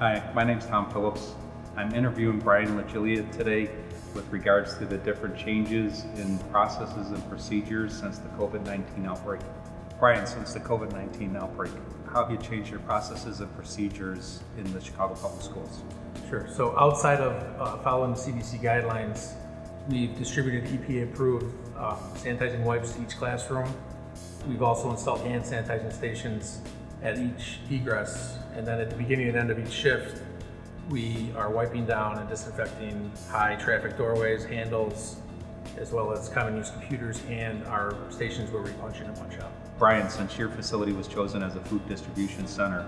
Hi, my name's Tom Phillips. I'm interviewing Brian LaGiglia today with regards to the different changes in processes and procedures since the COVID-19 outbreak. Brian, since the COVID-19 outbreak, how have you changed your processes and procedures in the Chicago Public Schools? Sure. So outside of following the CDC guidelines, we've distributed EPA-approved sanitizing wipes to each classroom. We've also installed hand sanitizing stations at each egress, and then at the beginning and end of each shift, we are wiping down and disinfecting high traffic doorways, handles, as well as common use computers and our stations where we punch in and punch out. Brian, since your facility was chosen as a food distribution center,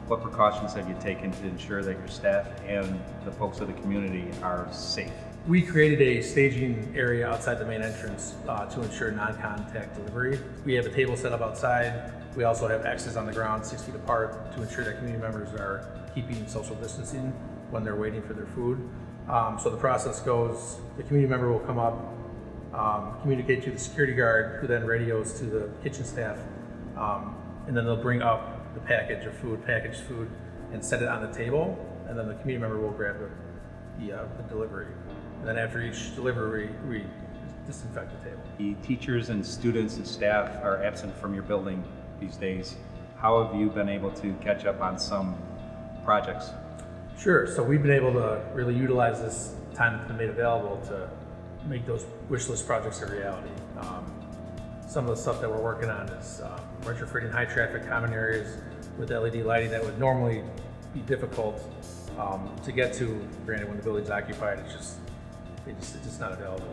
what precautions have you taken to ensure that your staff and the folks of the community are safe? We created a staging area outside the main entrance to ensure non-contact delivery. We have a table set up outside. We also have X's on the ground 6 feet apart to ensure that community members are keeping social distancing when they're waiting for their food. So the process goes, the community member will come up, communicate to the security guard, who then radios to the kitchen staff, and then they'll bring up the package of food, packaged food, and set it on the table, and then the community member will grab the delivery. And then after each delivery, we disinfect the table. The teachers and students and staff are absent from your building these days. How have you been able to catch up on some projects? Sure. So we've been able to really utilize this time that's been made available to make those wish list projects a reality. Some of the stuff that we're working on is retrofitting high traffic common areas with LED lighting that would normally be difficult to get to. Granted, when the building's occupied, it's just not available.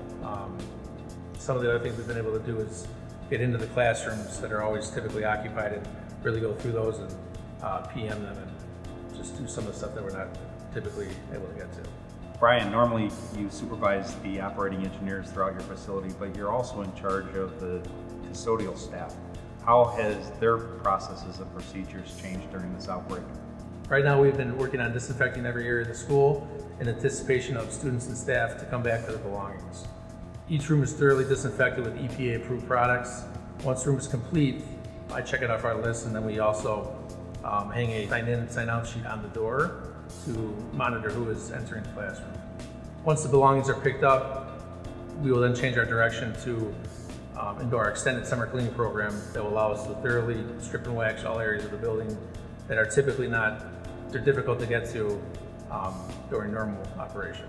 Some of the other things we've been able to do is get into the classrooms that are always typically occupied and really go through those and PM them and just do some of the stuff that we're not typically able to get to. Brian, normally you supervise the operating engineers throughout your facility, but you're also in charge of the custodial staff. How has their processes and procedures changed during this outbreak? Right now we've been working on disinfecting every area of the school in anticipation of students and staff to come back for their belongings. Each room is thoroughly disinfected with EPA approved products. Once the room is complete, I check it off our list, and then we also hang a sign in and sign out sheet on the door to monitor who is entering the classroom. Once the belongings are picked up, we will then change our direction to into our extended summer cleaning program that will allow us to thoroughly strip and wax all areas of the building that are typically they're difficult to get to during normal operation.